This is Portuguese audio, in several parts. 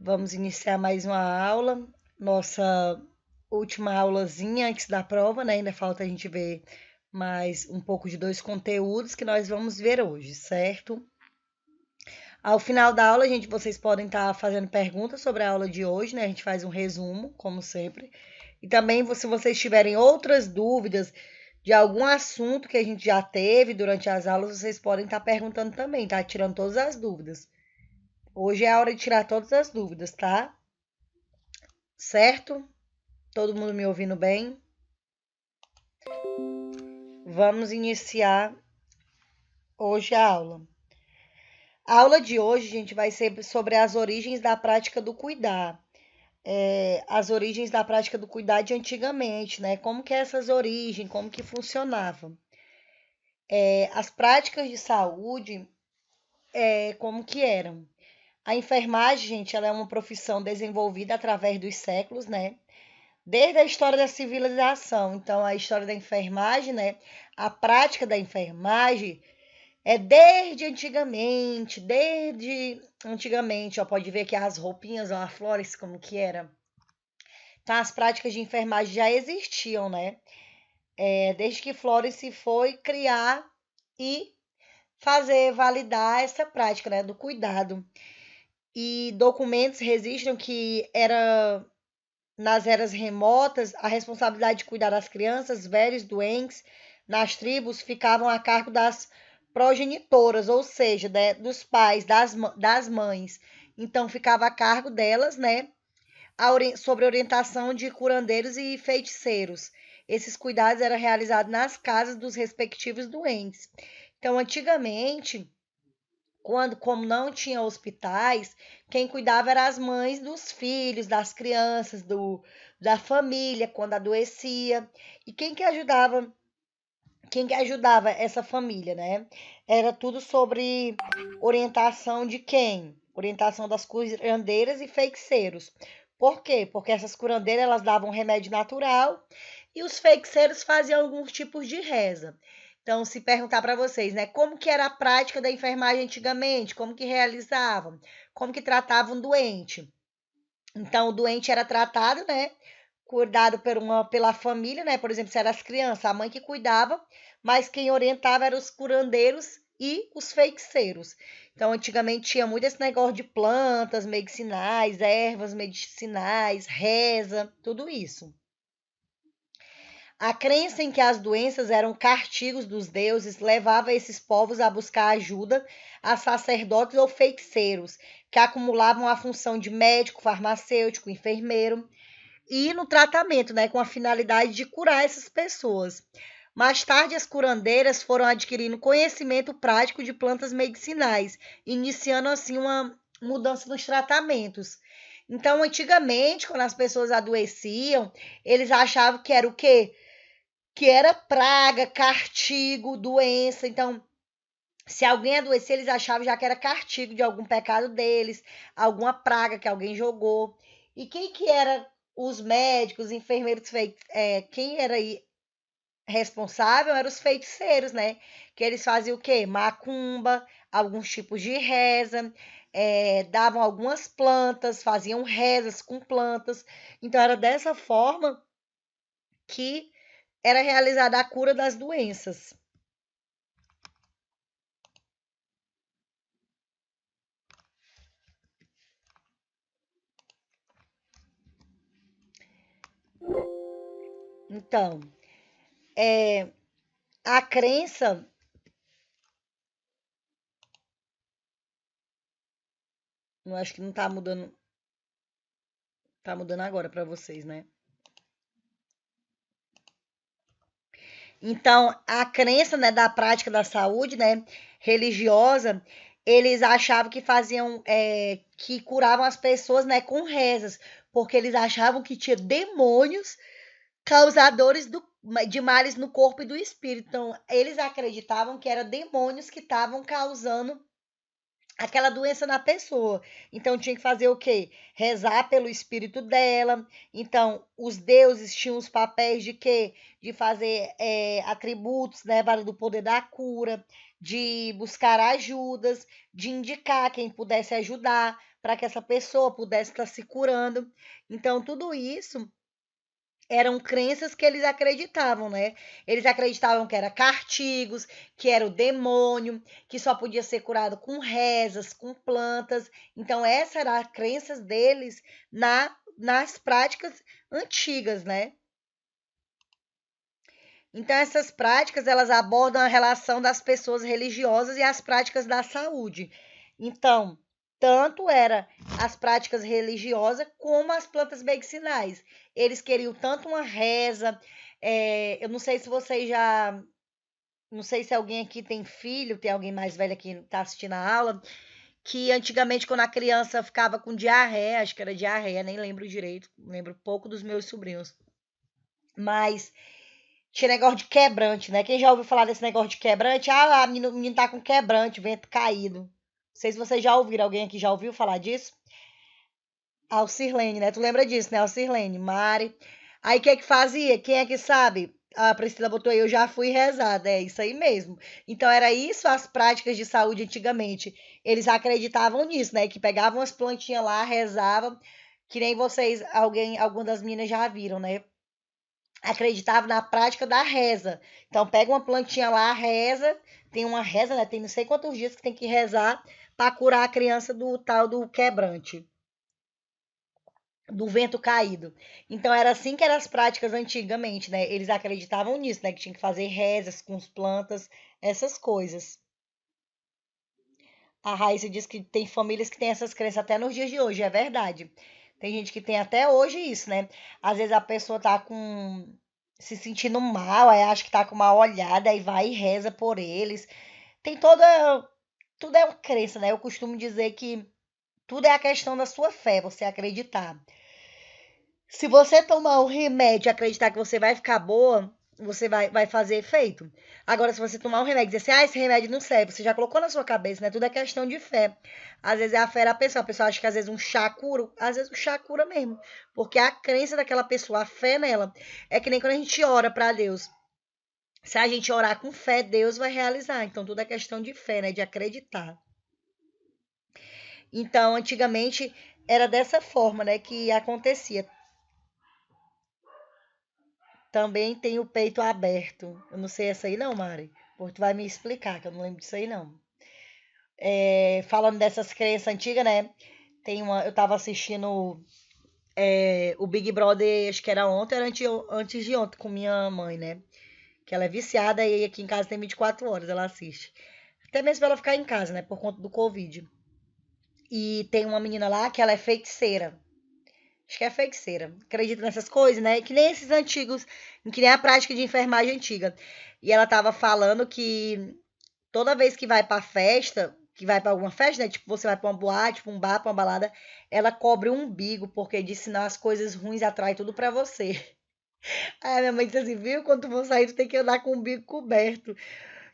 Vamos iniciar mais uma aula, nossa última aulazinha antes da prova, né? Ainda falta a gente ver mais um pouco de dois conteúdos que nós vamos ver hoje, certo? Ao final da aula, vocês podem estar fazendo perguntas sobre a aula de hoje, né? A gente faz um resumo, como sempre. E também, se vocês tiverem outras dúvidas de algum assunto que a gente já teve durante as aulas, vocês podem estar perguntando também, tá? Tirando todas as dúvidas. Hoje é a hora de tirar todas as dúvidas, tá? Certo? Todo mundo me ouvindo bem? Vamos iniciar hoje a aula. A aula de hoje, gente, vai ser sobre as origens da prática do cuidar. As origens da prática do cuidar de antigamente, né? Como que é essas origens, como que funcionavam. As práticas de saúde, como que eram. A enfermagem, gente, ela é uma profissão desenvolvida através dos séculos, né? Desde a história da civilização. Então, a história da enfermagem, né? A prática da enfermagem é desde antigamente, ó, pode ver que as roupinhas, ó, a Flores, como que era. Então, as práticas de enfermagem já existiam, né? Desde que Flores se foi criar e fazer validar essa prática, né, do cuidado. E documentos registram que era nas eras remotas, a responsabilidade de cuidar das crianças, velhos, doentes, nas tribos, ficavam a cargo das progenitoras, ou seja, dos pais, das mães. Então, ficava a cargo delas, né, sobre a orientação de curandeiros e feiticeiros. Esses cuidados eram realizados nas casas dos respectivos doentes. Então, antigamente, como não tinha hospitais, quem cuidava eram as mães dos filhos, das crianças, da família, quando adoecia. E quem que ajudava essa família, né? Era tudo sobre orientação de quem? Orientação das curandeiras e feiticeiros. Por quê? Porque essas curandeiras elas davam remédio natural e os feiticeiros faziam alguns tipos de reza. Então, se perguntar para vocês, né, como que era a prática da enfermagem antigamente, como que realizavam, como que tratavam o doente. Então, o doente era tratado, né, cuidado pela família, né, por exemplo, se eram as crianças, a mãe que cuidava, mas quem orientava eram os curandeiros e os feiticeiros. Então, antigamente tinha muito esse negócio de plantas medicinais, ervas medicinais, reza, tudo isso. A crença em que as doenças eram castigos dos deuses levava esses povos a buscar ajuda a sacerdotes ou feiticeiros, que acumulavam a função de médico, farmacêutico, enfermeiro, e no tratamento, né, com a finalidade de curar essas pessoas. Mais tarde, as curandeiras foram adquirindo conhecimento prático de plantas medicinais, iniciando assim uma mudança nos tratamentos. Então, antigamente, quando as pessoas adoeciam, eles achavam que era o quê? Que era praga, castigo, doença. Então, se alguém adoecia, eles achavam já que era castigo de algum pecado deles, alguma praga que alguém jogou. E quem que era os médicos, enfermeiros, quem era responsável eram os feiticeiros, né? Que eles faziam o quê? Macumba, alguns tipos de reza, davam algumas plantas, faziam rezas com plantas. Então, era dessa forma que era realizada a cura das doenças. Então, a crença. Eu acho que não tá mudando. Tá mudando agora para vocês, né? Então, a crença, né, da prática da saúde, né, religiosa, eles achavam que faziam, que curavam as pessoas, né, com rezas, porque eles achavam que tinha demônios causadores de males no corpo e do espírito. Então, eles acreditavam que eram demônios que estavam causando aquela doença na pessoa. Então tinha que fazer o quê? Rezar pelo espírito dela. Então os deuses tinham os papéis de quê? De fazer atributos, né, do poder da cura, de buscar ajudas, de indicar quem pudesse ajudar. para que essa pessoa pudesse estar se curando. Então, tudo isso eram crenças que eles acreditavam, né? Eles acreditavam que era cartigos, que era o demônio, que só podia ser curado com rezas, com plantas. Então, essa era a crença deles nas práticas antigas, né? Então, essas práticas, elas abordam a relação das pessoas religiosas e as práticas da saúde. Então, tanto era as práticas religiosas como as plantas medicinais. Eles queriam tanto uma reza, eu não sei se vocês já, não sei se alguém aqui tem filho, tem alguém mais velho aqui que está assistindo a aula, que antigamente quando a criança ficava com diarreia, acho que era diarreia, nem lembro direito, lembro pouco dos meus sobrinhos, mas tinha negócio de quebrante, né? Quem já ouviu falar desse negócio de quebrante? Ah, lá, o menino tá com quebrante, vento caído. Não sei se vocês já ouviram, alguém aqui já ouviu falar disso? Alcirlene, né? Tu lembra disso, né? Alcirlene, Mari. Aí o que é que fazia? Quem é que sabe? A Priscila botou aí, eu já fui rezada. É isso aí mesmo. Então era isso as práticas de saúde antigamente. Eles acreditavam nisso, né? Que pegavam as plantinhas lá, rezavam, que nem vocês, algumas das meninas já viram, né? Acreditava na prática da reza. Então, pega uma plantinha lá, reza, tem uma reza, né? Tem não sei quantos dias que tem que rezar para curar a criança do tal do quebrante, do vento caído. Então, era assim que eram as práticas antigamente, né? Eles acreditavam nisso, né? Que tinha que fazer rezas com as plantas, essas coisas. A Raíssa diz que tem famílias que têm essas crenças até nos dias de hoje, é verdade. Tem gente que tem até hoje isso, né? Às vezes a pessoa tá com se sentindo mal, aí acha que tá com uma olhada, aí vai e reza por eles. Tem tudo é uma crença, né? Eu costumo dizer que tudo é a questão da sua fé, você acreditar. Se você tomar um remédio e acreditar que você vai ficar boa, você vai fazer efeito. Agora, se você tomar um remédio e dizer assim, esse remédio não serve, você já colocou na sua cabeça, né? Tudo é questão de fé. Às vezes é a fé da pessoa. A pessoa acha que às vezes um chá cura, às vezes o chá cura mesmo. Porque a crença daquela pessoa, a fé nela, é que nem quando a gente ora para Deus. Se a gente orar com fé, Deus vai realizar. Então, tudo é questão de fé, né? De acreditar. Então, antigamente era dessa forma, né, que acontecia. Também tem o peito aberto. Eu não sei essa aí não, Mari. Porque tu vai me explicar, que eu não lembro disso aí não. Falando dessas crenças antigas, né? Eu tava assistindo o Big Brother, acho que era ontem, era antes de ontem, com minha mãe, né? Que ela é viciada e aqui em casa tem 24 horas, ela assiste. Até mesmo pra ela ficar em casa, né? Por conta do Covid. E tem uma menina lá que ela é feiticeira. Acho que é feiticeira. Acredita nessas coisas, né? Que nem esses antigos, que nem a prática de enfermagem antiga. E ela tava falando que toda vez que vai pra festa, que vai pra alguma festa, né? Tipo, você vai pra uma boate, pra um bar, pra uma balada, ela cobre o umbigo, porque diz senão as coisas ruins atraem tudo pra você. Aí a minha mãe disse assim, viu? Quando tu for sair, tu tem que andar com o umbigo coberto.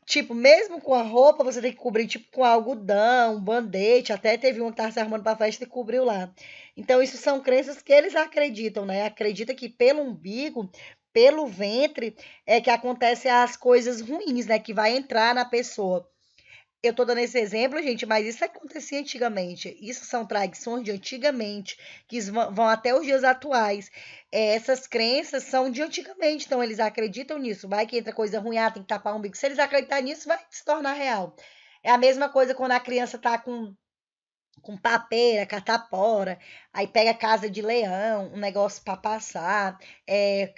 Tipo, mesmo com a roupa, você tem que cobrir, tipo, com algodão, um band-aid. Até teve um que tava se arrumando pra festa e cobriu lá. Então, isso são crenças que eles acreditam, né? Acredita que pelo umbigo, pelo ventre, é que acontecem as coisas ruins, né? Que vai entrar na pessoa. Eu tô dando esse exemplo, gente, mas isso acontecia antigamente. Isso são tradições de antigamente, que vão até os dias atuais. Essas crenças são de antigamente, então eles acreditam nisso. Vai que entra coisa ruim, tem que tapar o umbigo. Se eles acreditarem nisso, vai se tornar real. É a mesma coisa quando a criança tá com papeira, catapora, aí pega casa de leão, um negócio para passar,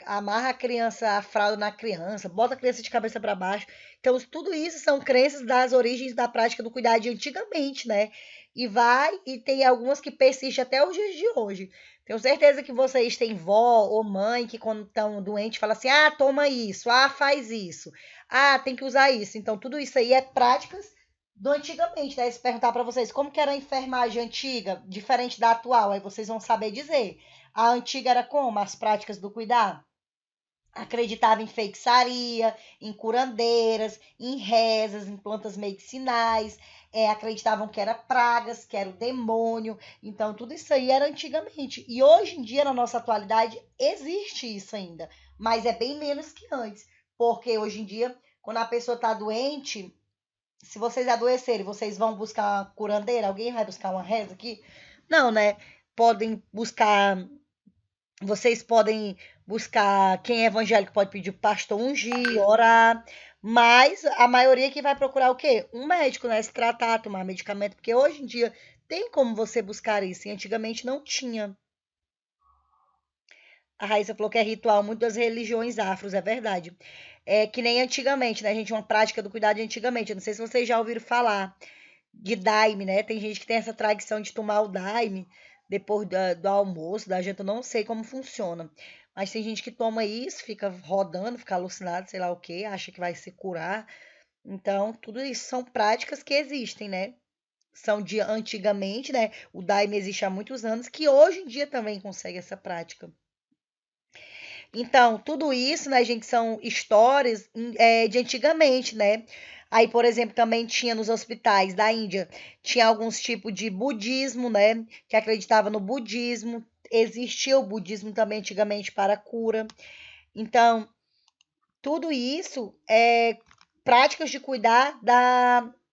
amarra a criança, a fralda na criança, bota a criança de cabeça para baixo. Então, tudo isso são crenças das origens da prática do cuidado de antigamente, né? E tem algumas que persistem até os dias de hoje. Tenho certeza que vocês têm vó ou mãe que, quando estão doentes, fala assim: ah, toma isso, ah, faz isso, ah, tem que usar isso. Então, tudo isso aí é práticas do antigamente, né? Se perguntar para vocês como que era a enfermagem antiga, diferente da atual, aí vocês vão saber dizer. A antiga era como? As práticas do cuidar? Acreditava em feitiçaria, em curandeiras, em rezas, em plantas medicinais, acreditavam que era pragas, que era o demônio. Então, tudo isso aí era antigamente. E hoje em dia, na nossa atualidade, existe isso ainda, mas é bem menos que antes. Porque hoje em dia, quando a pessoa está doente, se vocês adoecerem, vocês vão buscar uma curandeira? Alguém vai buscar uma reza aqui? Não, né? Podem buscar, vocês podem buscar, quem é evangélico pode pedir pro pastor ungir, orar, mas a maioria que vai procurar o quê? Um médico, né? Se tratar, tomar medicamento, porque hoje em dia tem como você buscar isso, e antigamente não tinha. A Raíssa falou que é ritual muito das religiões afros, é verdade. É que nem antigamente, né? A gente, uma prática do cuidado de antigamente. Eu não sei se vocês já ouviram falar de daime, né? Tem gente que tem essa tradição de tomar o daime depois do almoço, da janta. Eu não sei como funciona. Mas tem gente que toma isso, fica rodando, fica alucinado, sei lá o quê, acha que vai se curar. Então, tudo isso são práticas que existem, né? São de antigamente, né? O daime existe há muitos anos, que hoje em dia também consegue essa prática. Então, tudo isso, né, gente, são histórias de antigamente, né? Aí, por exemplo, também tinha nos hospitais da Índia, tinha alguns tipos de budismo, né? Que acreditava no budismo. Existia o budismo também antigamente para cura. Então, tudo isso é práticas de cuidar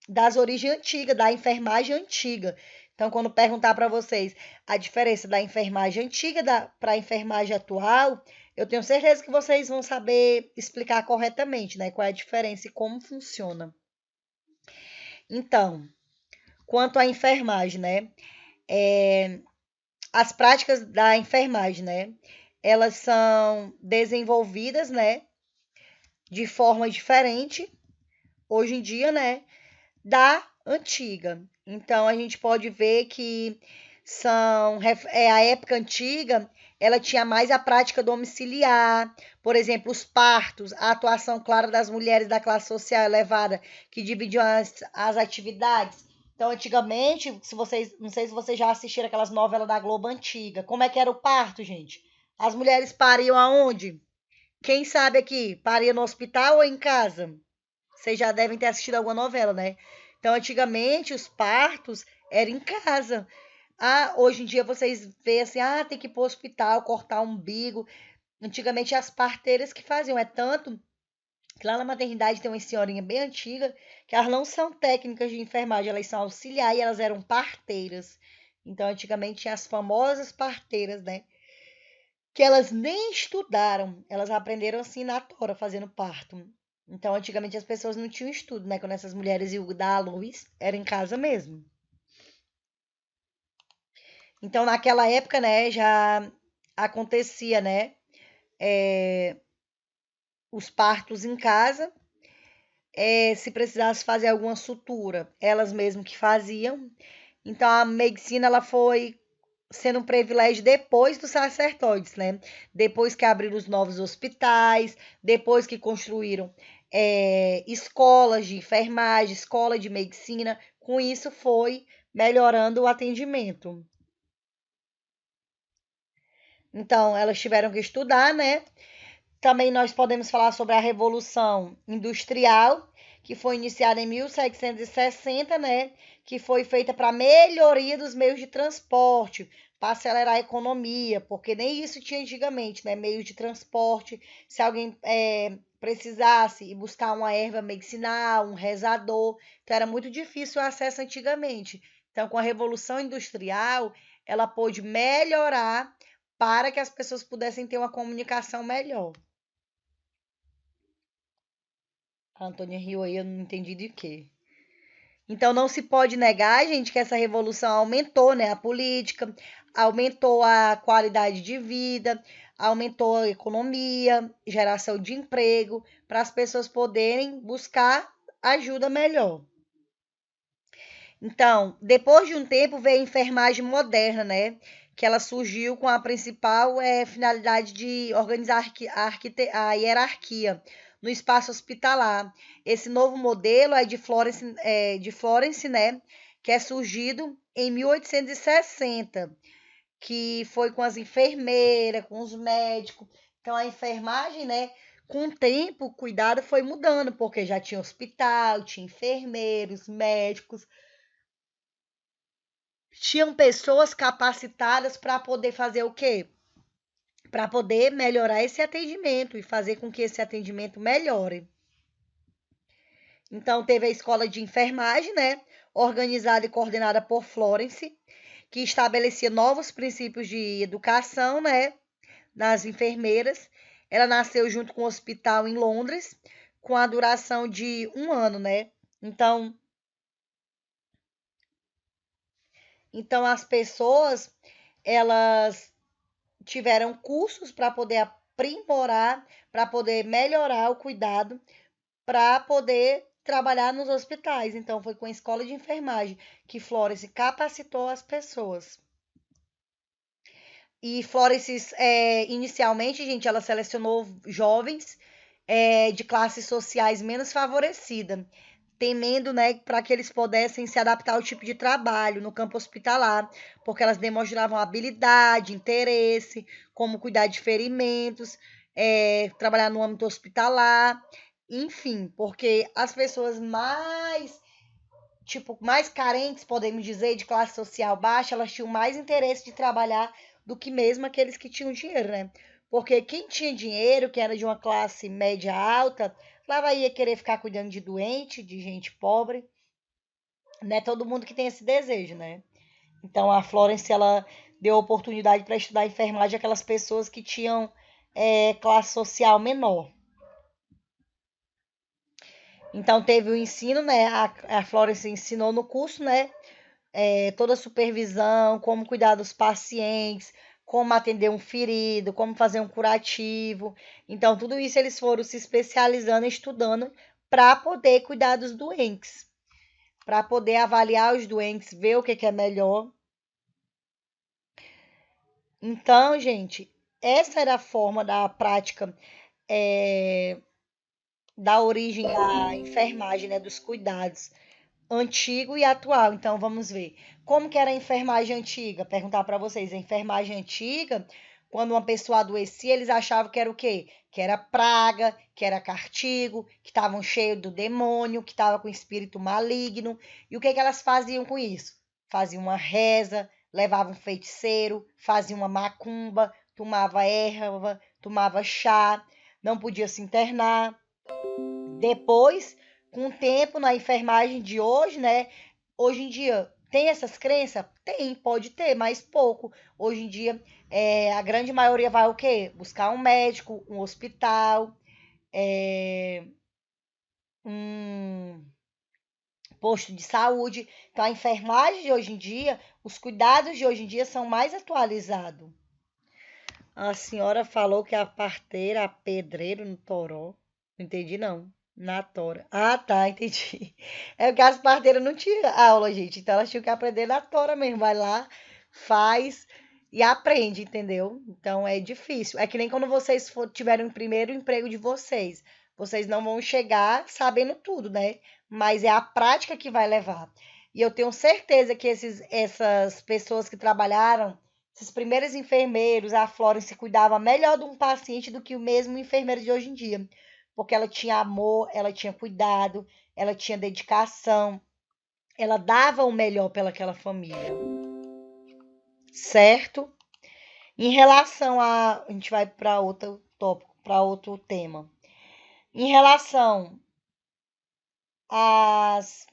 das origens antigas, da enfermagem antiga. Então, quando perguntar para vocês a diferença da enfermagem antiga para a enfermagem atual, eu tenho certeza que vocês vão saber explicar corretamente, né? Qual é a diferença e como funciona. Então, quanto à enfermagem, né? As práticas da enfermagem, né? Elas são desenvolvidas, né? De forma diferente hoje em dia, né? Da antiga. Então a gente pode ver que a época antiga, ela tinha mais a prática domiciliar, por exemplo, os partos, a atuação clara das mulheres da classe social elevada, que dividiam as atividades. Então, antigamente, se vocês, não sei se vocês já assistiram aquelas novelas da Globo antiga, como é que era o parto, gente? As mulheres pariam aonde? Quem sabe aqui, paria no hospital ou em casa? Vocês já devem ter assistido alguma novela, né? Então, antigamente, os partos eram em casa. Ah, hoje em dia vocês veem assim, tem que ir para o hospital, cortar o umbigo. Antigamente, as parteiras que faziam. É tanto que lá na maternidade tem uma senhorinha bem antiga, que elas não são técnicas de enfermagem, elas são auxiliares e elas eram parteiras. Então, antigamente, tinha as famosas parteiras, né? Que elas nem estudaram, elas aprenderam assim na tora, fazendo parto. Então, antigamente as pessoas não tinham estudo, né? Quando essas mulheres iam dar à luz, era em casa mesmo. Então, naquela época, né, já acontecia, né, os partos em casa. Se precisasse fazer alguma sutura, elas mesmas que faziam. Então, a medicina, ela foi sendo um privilégio depois dos sacerdotes, né? Depois que abriram os novos hospitais, depois que construíram escolas de enfermagem, escola de medicina, com isso foi melhorando o atendimento. Então, elas tiveram que estudar, né? Também nós podemos falar sobre a Revolução Industrial, que foi iniciada em 1760, né? Que foi feita para melhoria dos meios de transporte, para acelerar a economia, porque nem isso tinha antigamente, né? Meios de transporte. Se alguém precisasse ir buscar uma erva medicinal, um rezador, então era muito difícil o acesso antigamente. Então, com a Revolução Industrial, ela pôde melhorar para que as pessoas pudessem ter uma comunicação melhor. A Antônia riu aí, eu não entendi de quê. Então não se pode negar, gente, que essa revolução aumentou, né, a política, aumentou a qualidade de vida, aumentou a economia, geração de emprego, para as pessoas poderem buscar ajuda melhor. Então, depois de um tempo veio a enfermagem moderna, né? Que ela surgiu com a principal finalidade de organizar a hierarquia no espaço hospitalar. Esse novo modelo é de Florence, né? Que é surgido em 1860, que foi com as enfermeiras, com os médicos. Então, a enfermagem, né? Com o tempo, o cuidado foi mudando, porque já tinha hospital, tinha enfermeiros, médicos, tinham pessoas capacitadas para poder fazer o quê? Para poder melhorar esse atendimento e fazer com que esse atendimento melhore. Então, teve a escola de enfermagem, né? Organizada e coordenada por Florence, que estabelecia novos princípios de educação, né, nas enfermeiras. Ela nasceu junto com o hospital em Londres, com a duração de 1 ano, né? Então, então as pessoas elas tiveram cursos para poder aprimorar, para poder melhorar o cuidado, para poder trabalhar nos hospitais. Então, foi com a escola de enfermagem que Florence capacitou as pessoas. E Florence, inicialmente, gente, ela selecionou jovens de classes sociais menos favorecidas, temendo, né, para que eles pudessem se adaptar ao tipo de trabalho no campo hospitalar, porque elas demonstravam habilidade, interesse, como cuidar de ferimentos, trabalhar no âmbito hospitalar, enfim, porque as pessoas mais, tipo, mais carentes, podemos dizer, de classe social baixa, elas tinham mais interesse de trabalhar do que mesmo aqueles que tinham dinheiro, né? Porque quem tinha dinheiro, que era de uma classe média alta, lá vai ia querer ficar cuidando de doente, de gente pobre, né? Todo mundo que tem esse desejo, né? Então a Florence ela deu oportunidade para estudar enfermagem àquelas pessoas que tinham classe social menor. Então teve o ensino, né? A Florence ensinou no curso, né? Toda a supervisão, como cuidar dos pacientes, como atender um ferido, como fazer um curativo. Então, tudo isso eles foram se especializando, estudando para poder cuidar dos doentes, para poder avaliar os doentes, ver o que é melhor. Então, gente, essa era a forma da prática da origem da enfermagem, né, dos cuidados antigo e atual. Então, vamos ver. Como que era a enfermagem antiga? Perguntar para vocês. A enfermagem antiga, quando uma pessoa adoecia, eles achavam que era o quê? Que era praga, que era cartigo, que estavam cheios do demônio, que estava com espírito maligno. E o que que elas faziam com isso? Faziam uma reza, levavam um feiticeiro, faziam uma macumba, tomava erva, tomava chá, não podia se internar. Depois, com o tempo na enfermagem de hoje, né? Hoje em dia tem essas crenças? Tem, pode ter, mas pouco. Hoje em dia, a grande maioria vai o quê? Buscar um médico, um hospital, um posto de saúde. Então, a enfermagem de hoje em dia, os cuidados de hoje em dia são mais atualizados. A senhora falou que a parteira, a pedreiro no Toró. Não entendi, não. Na tora. Ah, tá, entendi. É porque as parteiras não tinham aula, gente. Então elas tinham que aprender na tora mesmo. Vai lá, faz e aprende, entendeu? Então é difícil. É que nem quando vocês tiverem o primeiro emprego de vocês. Vocês não vão chegar sabendo tudo, né? Mas é a prática que vai levar. E eu tenho certeza que essas pessoas que trabalharam, esses primeiros enfermeiros, a Florence cuidava melhor de um paciente do que o mesmo enfermeiro de hoje em dia, porque ela tinha amor, ela tinha cuidado, ela tinha dedicação, ela dava o melhor pelaquela família, certo? Em relação a gente vai para outro tópico, para outro tema. Em relação às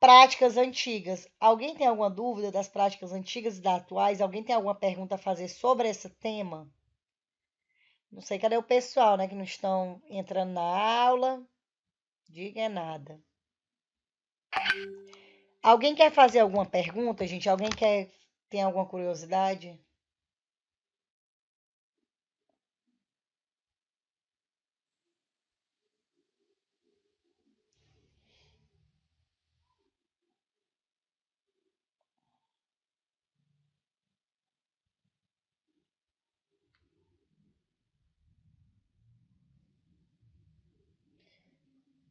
práticas antigas, alguém tem alguma dúvida das práticas antigas e das atuais? Alguém tem alguma pergunta a fazer sobre esse tema? Não sei cadê o pessoal, né, que não estão entrando na aula. Diga nada. Alguém quer fazer alguma pergunta, gente? Alguém tem alguma curiosidade?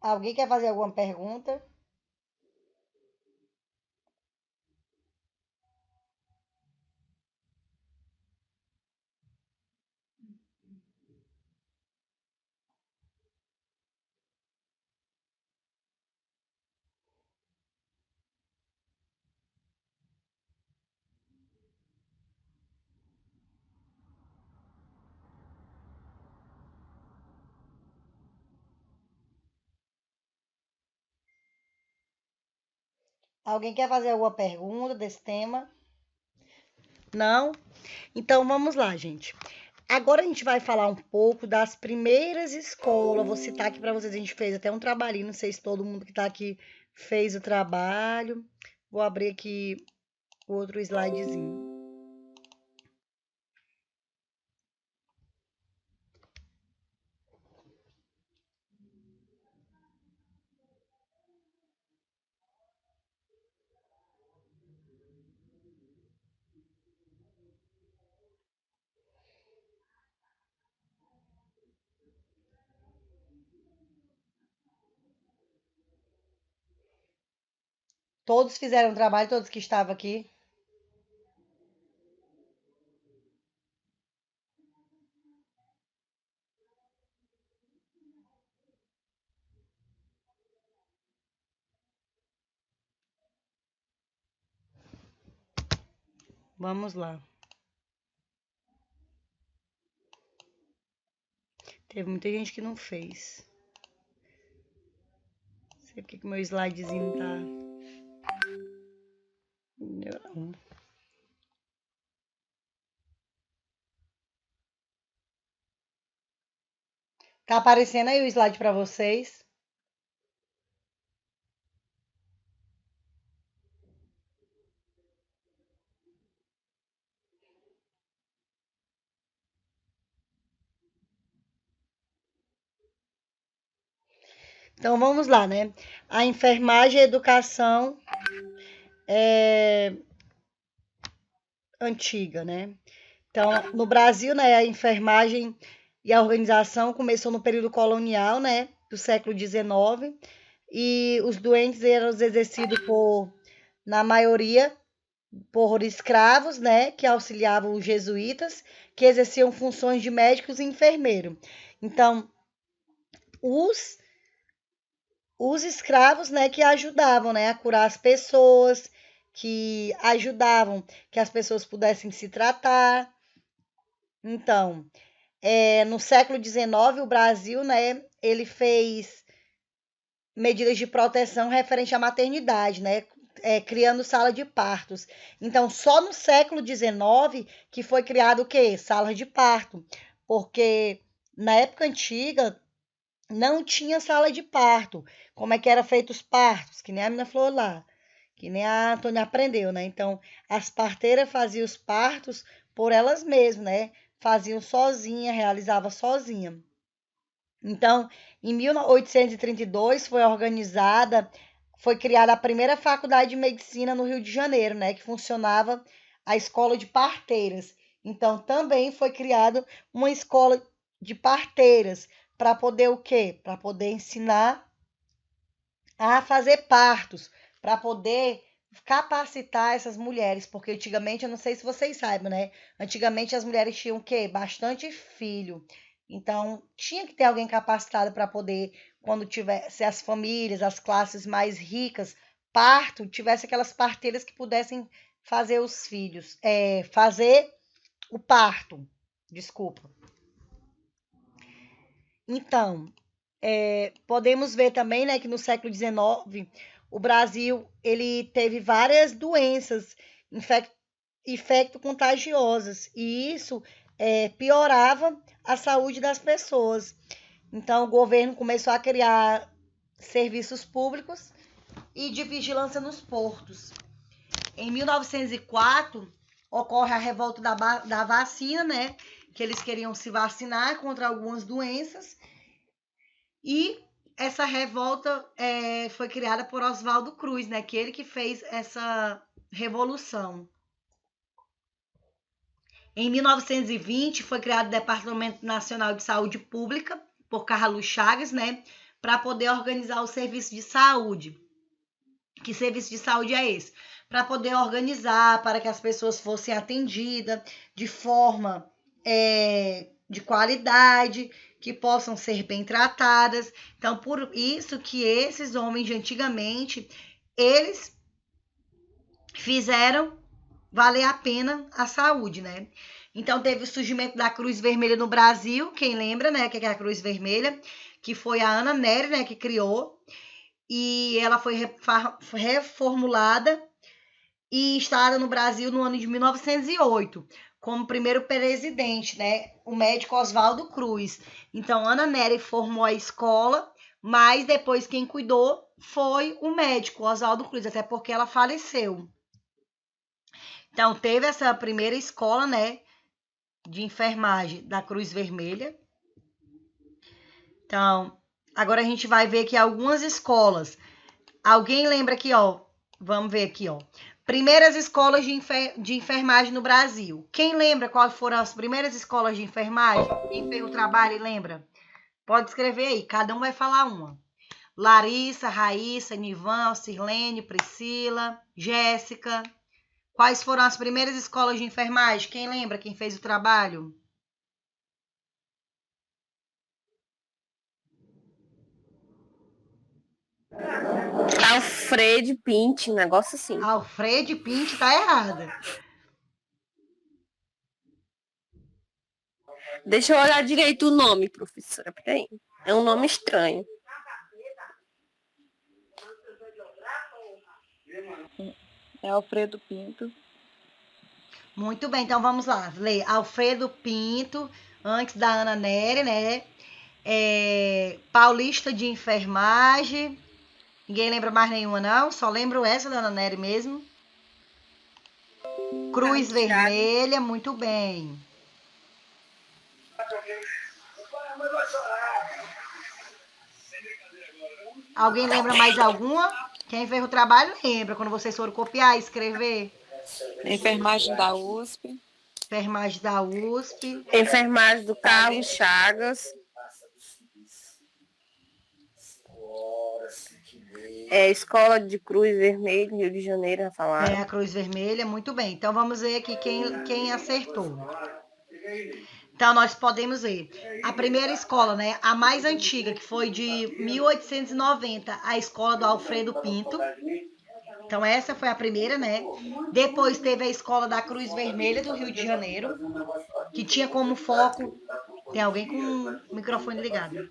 Alguém quer fazer alguma pergunta? Alguém quer fazer alguma pergunta desse tema? Não? Então vamos lá, gente. Agora a gente vai falar um pouco das primeiras escolas. Vou citar aqui para vocês. A gente fez até um trabalhinho. Não sei se todo mundo que está aqui fez o trabalho. Vou abrir aqui outro slidezinho. Todos fizeram o trabalho, todos que estavam aqui. Vamos lá. Teve muita gente que não fez. Não sei porque que meu slidezinho tá. Não. Tá aparecendo aí o slide para vocês? Então vamos lá, né? A enfermagem e a educação é antiga, né? Então, no Brasil, né, a enfermagem e a organização começou no período colonial, né, do século XIX, e os doentes eram exercidos na maioria, por escravos, né, que auxiliavam os jesuítas, que exerciam funções de médicos e enfermeiro. Então, os os escravos, né, que ajudavam, né, a curar as pessoas, que ajudavam que as pessoas pudessem se tratar. Então, no século XIX, o Brasil, né, ele fez medidas de proteção referente à maternidade, né, criando sala de partos. Então, só no século XIX que foi criado o quê? Sala de parto, porque na época antiga não tinha sala de parto. Como é que era feito os partos? Que nem a menina falou lá, que nem a Antônia aprendeu, né? Então, as parteiras faziam os partos por elas mesmas, né? Faziam sozinha, realizava sozinha. Então, em 1832 foi criada a primeira faculdade de medicina no Rio de Janeiro, né? Que funcionava a escola de parteiras. Então, também foi criada uma escola de parteiras para poder o quê? Para poder ensinar a fazer partos, para poder capacitar essas mulheres, porque antigamente, eu não sei se vocês saibam, né? Antigamente as mulheres tinham o quê? Bastante filho. Então, tinha que ter alguém capacitado para poder, quando tivesse as famílias, as classes mais ricas, parto, tivesse aquelas parteiras que pudessem fazer os filhos, fazer o parto. Desculpa. Então, podemos ver também, né, que no século XIX o Brasil ele teve várias doenças infecto-contagiosas e isso piorava a saúde das pessoas. Então, o governo começou a criar serviços públicos e de vigilância nos portos. Em 1904, ocorre a revolta da vacina, né? Que eles queriam se vacinar contra algumas doenças. E essa revolta foi criada por Oswaldo Cruz, né? Que ele que fez essa revolução. Em 1920 foi criado o Departamento Nacional de Saúde Pública por Carlos Chagas, né? Para poder organizar o serviço de saúde. Que serviço de saúde é esse? Para poder organizar, para que as pessoas fossem atendidas de forma de qualidade, que possam ser bem tratadas. Então, por isso que esses homens de antigamente, eles fizeram valer a pena a saúde, né? Então, teve o surgimento da Cruz Vermelha no Brasil, quem lembra, né, que é a Cruz Vermelha, que foi a Ana Nery, né, que criou. e ela foi reformulada e instalada no Brasil no ano de 1908, como primeiro presidente, né, o médico Oswaldo Cruz. Então, Ana Nery formou a escola, mas depois quem cuidou foi o médico Oswaldo Cruz, até porque ela faleceu. Então, teve essa primeira escola, né, de enfermagem da Cruz Vermelha. Então, agora a gente vai ver aqui algumas escolas. Alguém lembra aqui, ó? Vamos ver aqui, ó. Primeiras escolas de enfermagem no Brasil. Quem lembra quais foram as primeiras escolas de enfermagem? Quem fez o trabalho e lembra? Pode escrever aí, cada um vai falar uma. Larissa, Raíssa, Nivan, Sirlene, Priscila, Jéssica. Quais foram as primeiras escolas de enfermagem? Quem lembra quem fez o trabalho? Alfred Pinte, um negócio assim. Alfred Pinte tá errada. Deixa eu olhar direito o nome, professora. Peraí. É um nome estranho. É Alfredo Pinto. Muito bem, então vamos lá. Ler Alfredo Pinto, antes da Ana Nery, né? Paulista de Enfermagem. Ninguém lembra mais nenhuma, não? Só lembro essa da Ana Nery mesmo. Cruz Vermelha, muito bem. Alguém lembra mais alguma? Quem fez o trabalho lembra, quando vocês foram copiar e escrever. Enfermagem da USP. Enfermagem da USP. Enfermagem do Carlos Chagas. Escola de Cruz Vermelha, Rio de Janeiro, vai falar. A Cruz Vermelha, muito bem. Então vamos ver aqui quem acertou. Então nós podemos ver a primeira escola, né, a mais antiga, que foi de 1890, a escola do Alfredo Pinto. Então essa foi a primeira, né? Depois teve a escola da Cruz Vermelha do Rio de Janeiro, que tinha como foco... Tem alguém com o microfone ligado.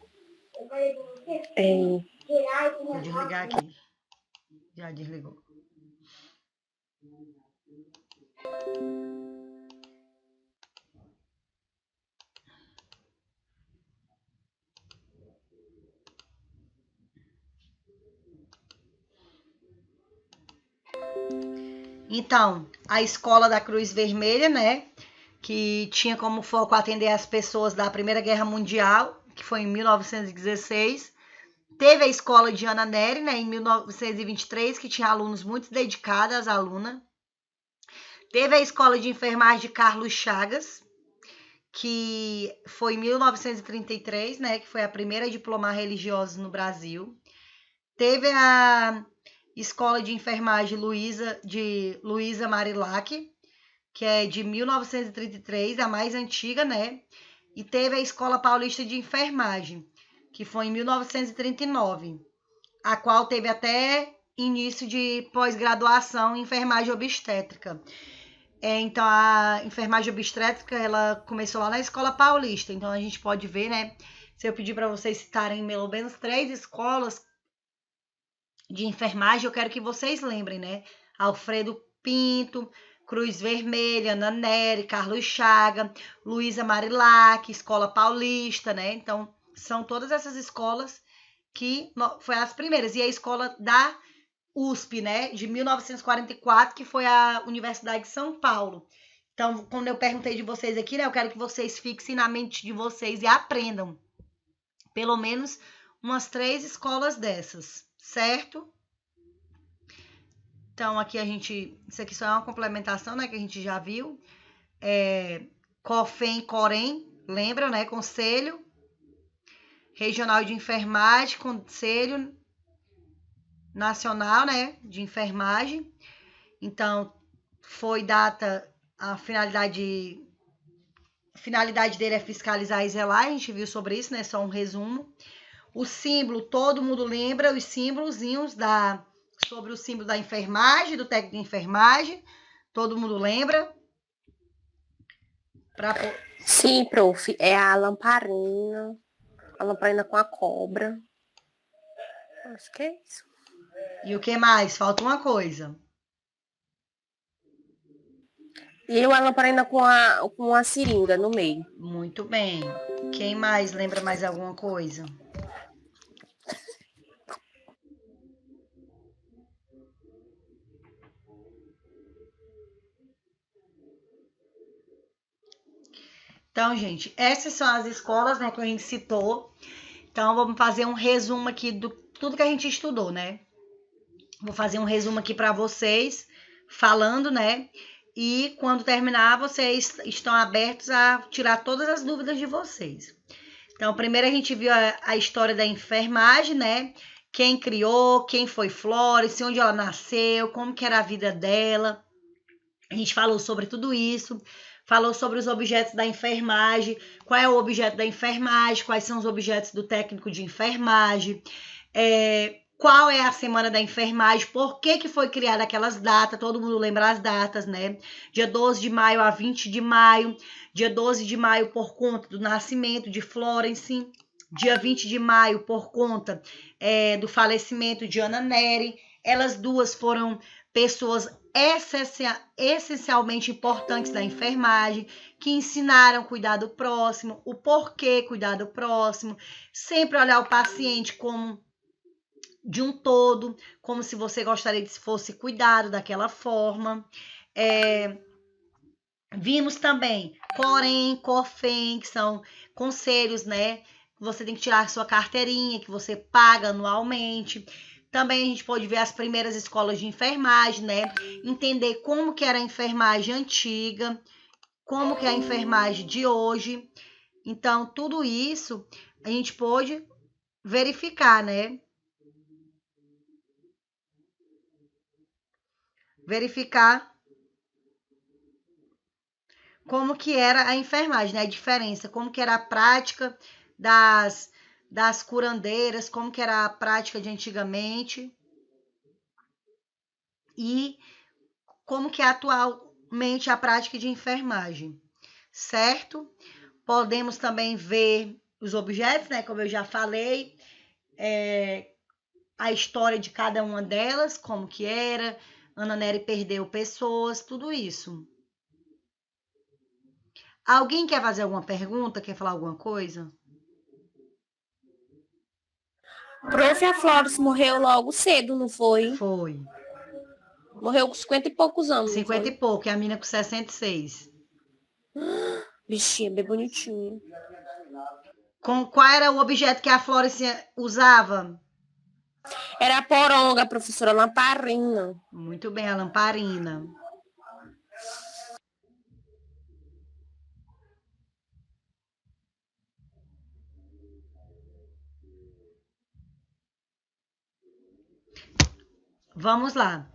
Vou desligar aqui. Já desligou. Então, a escola da Cruz Vermelha, né? Que tinha como foco atender as pessoas da Primeira Guerra Mundial, que foi em 1916. Teve a escola de Ana Nery, né, em 1923, que tinha alunos muito dedicados às alunas. Teve a escola de enfermagem de Carlos Chagas, que foi em 1933, né, que foi a primeira a diplomar religiosos no Brasil. Teve a escola de enfermagem de Luísa Marilac, que é de 1933, a mais antiga, né? E teve a Escola Paulista de Enfermagem, que foi em 1939, a qual teve até início de pós-graduação em enfermagem obstétrica. Então, a enfermagem obstétrica, ela começou lá na Escola Paulista. Então, a gente pode ver, né? Se eu pedir para vocês citarem pelo menos 3 escolas de enfermagem, eu quero que vocês lembrem, né? Alfredo Pinto, Cruz Vermelha, Ana Nery, Carlos Chaga, Luísa Marilac, Escola Paulista, né? Então, são todas essas escolas que foi as primeiras. E a escola da USP, né? De 1944, que foi a Universidade de São Paulo. Então, quando eu perguntei de vocês aqui, né? Eu quero que vocês fixem na mente de vocês e aprendam pelo menos umas 3 escolas dessas, certo? Então, aqui isso aqui só é uma complementação, né, que a gente já viu. COFEM, COREM, lembra, né, Conselho Regional de Enfermagem, Conselho Nacional, né, de Enfermagem. Então, foi data, a finalidade dele é fiscalizar e zelar, a gente viu sobre isso, né, só um resumo. O símbolo, todo mundo lembra, os símbolozinhos sobre o símbolo da enfermagem, do técnico de enfermagem, todo mundo lembra? Sim, prof, é a lamparina com a cobra. Acho que é isso. E o que mais? Falta uma coisa. E a lamparina com a seringa no meio. Muito bem. Quem mais lembra mais alguma coisa? Então, gente, essas são as escolas, né, que a gente citou. Então, vamos fazer um resumo aqui do tudo que a gente estudou, né? Vou fazer um resumo aqui para vocês, falando, né? E quando terminar, vocês estão abertos a tirar todas as dúvidas de vocês. Então, primeiro a gente viu a história da enfermagem, né? Quem criou, quem foi Florence, onde ela nasceu, como que era a vida dela. A gente falou sobre tudo isso, falou sobre os objetos da enfermagem, qual é o objeto da enfermagem, quais são os objetos do técnico de enfermagem, qual é a semana da enfermagem, por que foi criada aquelas datas, todo mundo lembra as datas, né? Dia 12 de maio a 20 de maio, dia 12 de maio por conta do nascimento de Florence, dia 20 de maio por conta do falecimento de Ana Nery. Elas duas foram pessoas essencialmente importantes da enfermagem, que ensinaram a cuidar do próximo, o porquê cuidar do próximo, sempre olhar o paciente como de um todo, como se você gostaria de fosse cuidado daquela forma. Vimos também Corém, Corfem, que são conselhos, né? Você tem que tirar a sua carteirinha, que você paga anualmente. Também a gente pode ver as primeiras escolas de enfermagem, né? Entender como que era a enfermagem antiga, como que é a enfermagem de hoje. Então, tudo isso a gente pôde verificar, né? Verificar como que era a enfermagem, né? A diferença, como que era a prática das curandeiras, como que era a prática de antigamente e como que é atualmente a prática de enfermagem, certo? Podemos também ver os objetos, né? Como eu já falei, a história de cada uma delas, como que era, Ana Nery perdeu pessoas, tudo isso. Alguém quer fazer alguma pergunta? Quer falar alguma coisa? Prof. A Flores morreu logo cedo, não foi? Foi. Morreu com 50 e poucos anos, 50 e não foi? pouco, e a mina com 66. Bichinha, bem bonitinho. Qual era o objeto que a Florence usava? Era a poronga, professora lamparina. Muito bem, a lamparina. Vamos lá.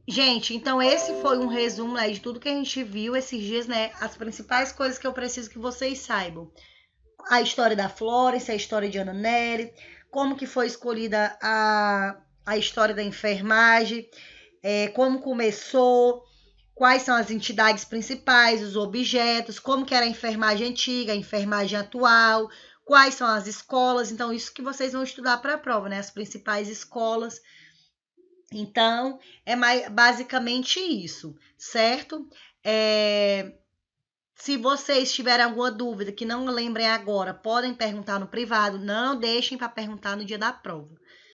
Gente, então esse foi um resumo, né, de tudo que a gente viu esses dias, né? As principais coisas que eu preciso que vocês saibam. A história da Florence, a história de Ana Nery, como que foi escolhida a história da enfermagem, como começou, quais são as entidades principais, os objetos, como que era a enfermagem antiga, a enfermagem atual, quais são as escolas. Então, isso que vocês vão estudar para a prova, né? As principais escolas. Então, basicamente isso, certo? Se vocês tiverem alguma dúvida que não lembrem agora, podem perguntar no privado, não deixem para perguntar no dia da prova,